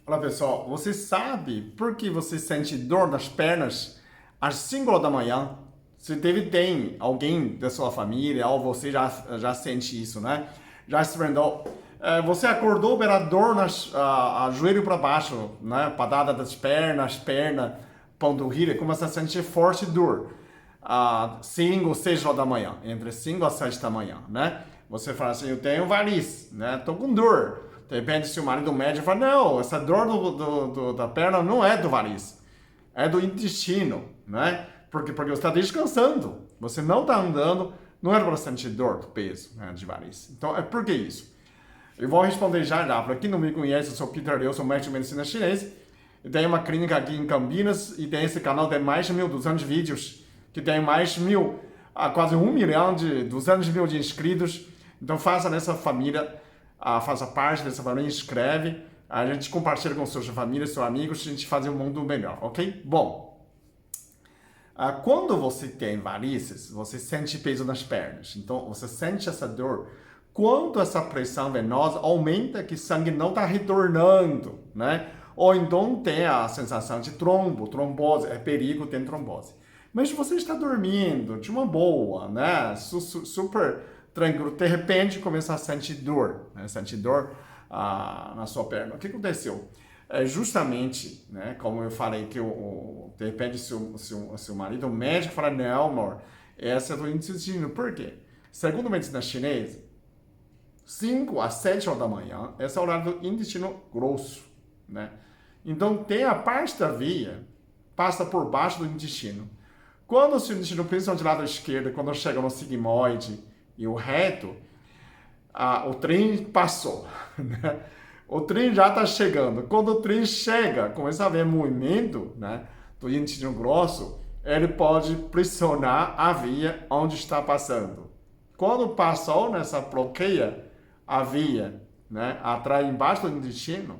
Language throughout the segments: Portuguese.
Olá pessoal, você sabe por que você sente dor nas pernas às 5 horas da manhã? Se tem alguém da sua família ou você já sente isso, né? Já experimentou? Você acordou pela dor a joelho para baixo, né? Patada das perna, panturrilha, começa a sentir forte dor. 5 ou 6 horas da manhã, entre 5 a 7 da manhã, né? Você fala assim, eu tenho variz, né? Tô com dor. De repente, se o marido médico fala, não, essa dor da perna não é do variz, é do intestino, né? Porque você está descansando, você não está andando, não era para sentir dor do peso, né, de variz. Então, é por que isso? Eu vou responder já. Para quem não me conhece, eu sou Peter Liu, sou médico de medicina chinês. Eu tenho uma clínica aqui em Campinas e tem esse canal, tem mais de 1.200 vídeos, que tem mais de quase 1 milhão de 200 mil de inscritos. Então faça nessa família, faça parte dessa família, inscreve, a gente compartilha com sua família, seus amigos, a gente faz um mundo melhor, ok? Bom, quando você tem varizes, você sente peso nas pernas, então você sente essa dor. Quando essa pressão venosa aumenta, que o sangue não está retornando, né? Ou então tem a sensação de trombose, é perigo ter trombose. Mas você está dormindo de uma boa, né? Super tranquilo, de repente começa a sentir dor, né? Sentir dor na sua perna. O que aconteceu? Justamente, né, como eu falei, que de repente seu marido, o médico, fala, não, amor, essa é do intestino. Por quê? Segundo a medicina chinesa, 5 a 7 horas da manhã, esse é o horário do intestino grosso, né? Então, tem a parte da via, passa por baixo do intestino. Quando o seu intestino, principalmente do lado esquerdo, quando chega no sigmoide e o reto, o trem passou, né? O trem já está chegando. Quando o trem chega, começa a haver movimento, né, do intestino grosso, ele pode pressionar a via onde está passando. Quando passou nessa bloqueia, a via, né, atrás embaixo do intestino,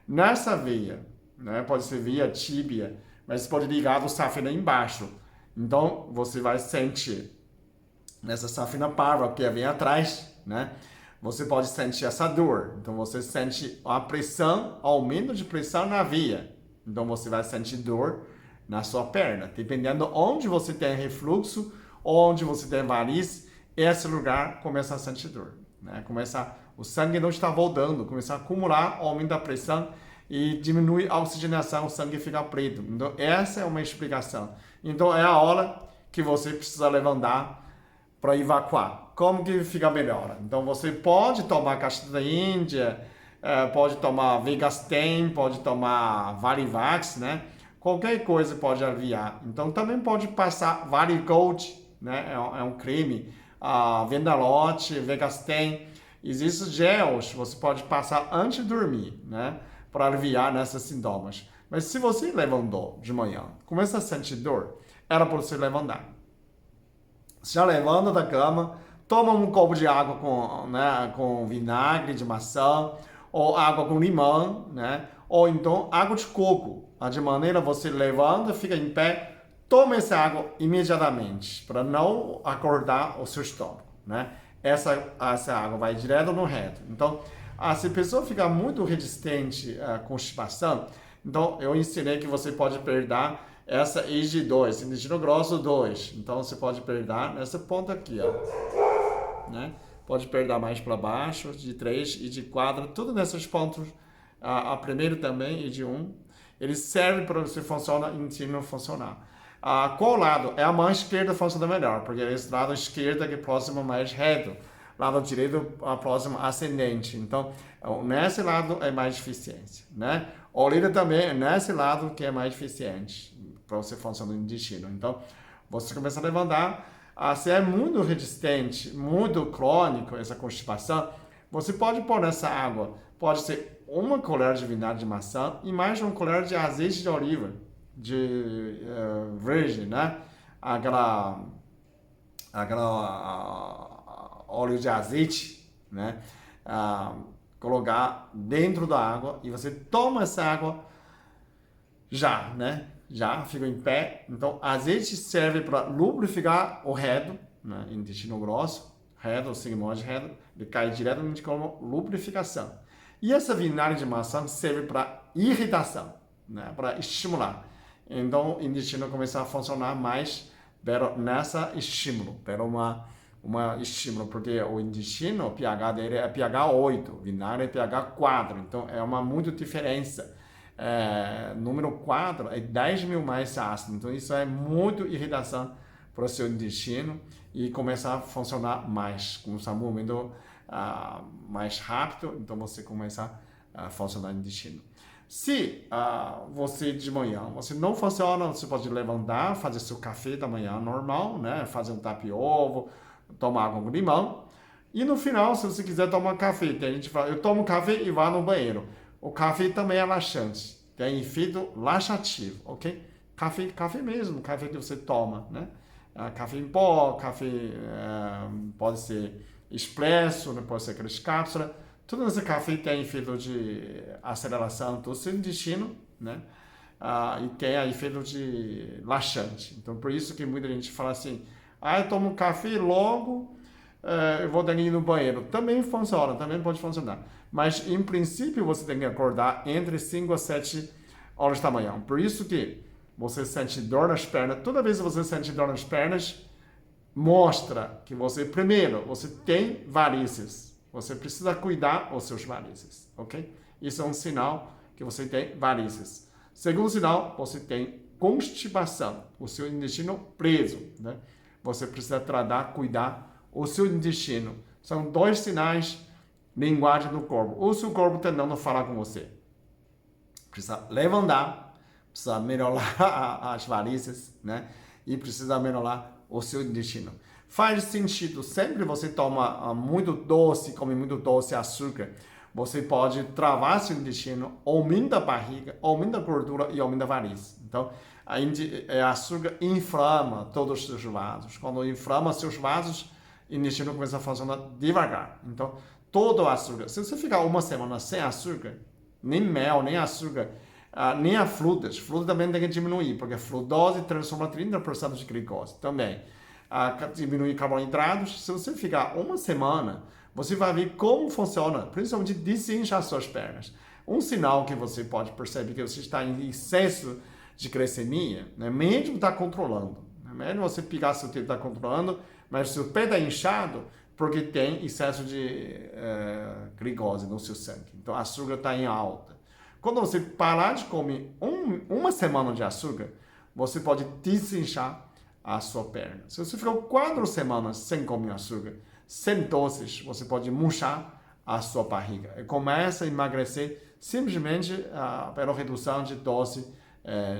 nessa via, né, pode ser via tíbia, mas pode ligar o safena embaixo. Então, você vai sentir nessa safena parva, que vem atrás, né? Você pode sentir essa dor. Então, você sente a pressão, aumento de pressão na via. Então, você vai sentir dor na sua perna. Dependendo onde você tem refluxo, onde você tem variz, esse lugar começa a sentir dor, né? O sangue não está voltando, começa a acumular, aumenta a pressão e diminui a oxigenação, o sangue fica preto. Então, essa é uma explicação. Então, é a hora que você precisa levantar para evacuar. Como que fica melhor? Então, você pode tomar caixita da Índia, pode tomar Vigastem, pode tomar Varivax, né? Qualquer coisa pode aliviar. Então, também pode passar Varigold, né? É um creme, Vendalote, Vigastem. Existem gels, você pode passar antes de dormir, né? Para aliviar nesses sintomas. Mas se você levantou de manhã, começa a sentir dor, era para você levantar. Já levanta da cama, toma um copo de água com vinagre de maçã, ou água com limão, né? Ou então água de coco. De maneira você levanta, fica em pé, toma essa água imediatamente, para não acordar o seu estômago, né? Essa água vai direto no reto. Então, se a pessoa ficar muito resistente à constipação, então eu ensinei que você pode perder essa IG2, intestino grosso 2. Então você pode perder nessa ponta aqui, ó, né? Pode perder mais para baixo, de 3 e de 4, tudo nesses pontos. A primeiro também, e de 1. Eles servem para você funcionar, intestino funcionar. Qual lado? É a mão esquerda funciona melhor, porque é esse lado esquerdo que é próximo mais reto. Lado direito, próximo ascendente. Então, nesse lado é mais eficiente, né? A orelha também é nesse lado que é mais eficiente para você funcionar no intestino. Então, você começa a levantar. Se é muito resistente, muito crônico essa constipação, você pode pôr nessa água, pode ser uma colher de vinagre de maçã e mais uma colher de azeite de oliva, de virgem, né? Aquela óleo de azeite, né? Colocar dentro da água e você toma essa água já, né? Já fica em pé. Então, azeite serve para lubrificar o reto, né? Intestino grosso, reto, o sigmoide reto, ele cai diretamente como lubrificação. E essa vinagre de maçã serve para irritação, né? Para estimular. Então, o intestino começa a funcionar mais nessa estímulo, uma estímulo, porque o intestino, o pH dele é pH 8, o vinagre é pH 4, então é uma muita diferença. Número 4 é 10 mil mais ácido, então isso é muito irritação para o seu intestino e começa a funcionar mais, começa a movimento mais rápido, então você começa a funcionar no intestino. Se você de manhã, você não funciona, você pode levantar, fazer seu café da manhã normal, né? Fazer um tapa-ovo, tomar água com limão. E no final, se você quiser tomar café, tem gente que fala, eu tomo café e vá no banheiro. O café também é laxante, tem efeito laxativo, ok? Café mesmo, café que você toma, né? Café em pó, café pode ser expresso, né? Pode ser aquelas cápsulas. Todo esse café tem efeito de aceleração do seu intestino, né? E tem efeito de laxante. Então, por isso que muita gente fala assim, eu tomo café logo, eu vou ter que ir no banheiro. Também funciona, também pode funcionar. Mas, em princípio, você tem que acordar entre 5 a 7 horas da manhã. Por isso que você sente dor nas pernas. Toda vez que você sente dor nas pernas, mostra que você, primeiro, você tem varizes. Você precisa cuidar dos seus varizes, ok? Isso é um sinal que você tem varizes. Segundo sinal, você tem constipação, o seu intestino preso, né? Você precisa tratar, cuidar o seu intestino. São dois sinais, linguagem do corpo. O seu corpo tentando falar com você. Precisa levantar, precisa melhorar as varizes, né? E precisa melhorar o seu intestino. Faz sentido, sempre você toma muito doce, come muito doce, açúcar, você pode travar seu intestino, aumenta a barriga, aumenta a gordura e aumenta a variz. Então, a açúcar inflama todos os seus vasos. Quando inflama seus vasos, o intestino começa a funcionar devagar. Então, todo o açúcar, se você ficar uma semana sem açúcar, nem mel, nem açúcar, nem a frutas também tem que diminuir, porque a frutose transforma 30% de glicose também. Diminuir carboidratos. Se você ficar uma semana, você vai ver como funciona, principalmente desinchar suas pernas. Um sinal que você pode perceber que você está em excesso de glicemia, né? Mesmo está controlando, né? Mesmo você pegar seu tempo está controlando, mas seu pé está inchado porque tem excesso de glicose no seu sangue. Então, o açúcar está em alta. Quando você parar de comer uma semana de açúcar, você pode desinchar a sua perna. Se você ficou 4 semanas sem comer açúcar, sem doces, você pode murchar a sua barriga. E começa a emagrecer simplesmente pela redução de dose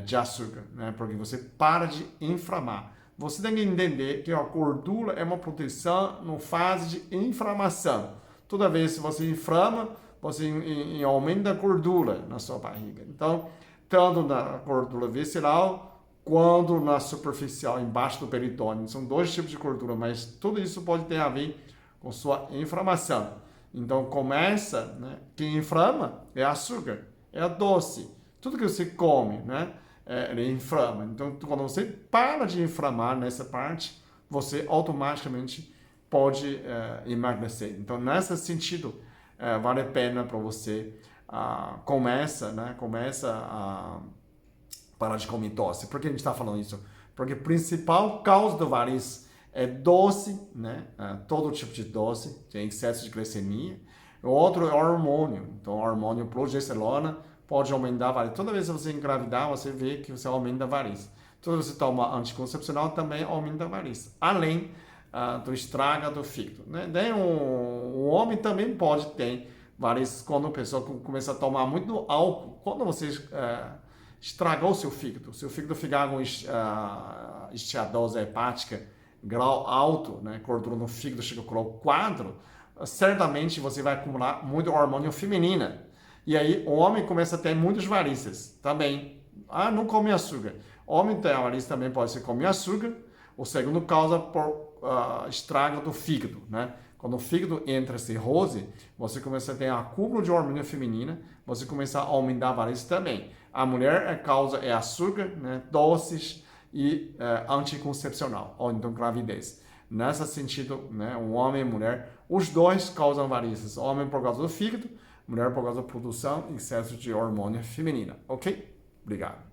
de açúcar, né? Porque você para de inflamar. Você tem que entender que a gordura é uma proteção no fase de inflamação. Toda vez que você inflama, você aumenta a gordura na sua barriga. Então, tanto na gordura visceral, quanto na superficial, embaixo do peritônio. São dois tipos de gordura, mas tudo isso pode ter a ver com sua inflamação. Então, começa, né? Quem inflama é açúcar, é doce. Tudo que você come, né? Ele inflama. Então, quando você para de inflamar nessa parte, você automaticamente pode emagrecer. Então, nesse sentido, vale a pena para você começa a parar de comer doce. Por que a gente está falando isso? Porque a principal causa do variz é doce, né? Todo tipo de doce, tem excesso de glicemia. O outro é hormônio. Então, o hormônio progesterona pode aumentar a variz. Toda vez que você engravidar, você vê que você aumenta a variz. Toda vez que você toma anticoncepcional, também aumenta a variz. Além do estrago do fígado, né? Daí, um homem também pode ter variz quando a pessoa começa a tomar muito álcool. Quando você estragou seu fígado ficar com esteatose hepática, grau alto, né? Gordura no fígado chega ao grau 4, certamente você vai acumular muito hormônio feminino. E aí o homem começa a ter muitas varizes também. Não come açúcar. Homem tem variz também pode ser comer açúcar. O segundo causa por estrago do fígado, né? Quando o fígado entra em cirrose, você começa a ter acúmulo de hormônio feminina, você começa a aumentar a variz também. A mulher, a causa é açúcar, né? Doces e anticoncepcional, ou então gravidez. Nesse sentido, né? Um homem e mulher, os dois causam varizes. O homem por causa do fígado, Mulher por causa da produção, excesso de hormônio feminina. Ok? Obrigado.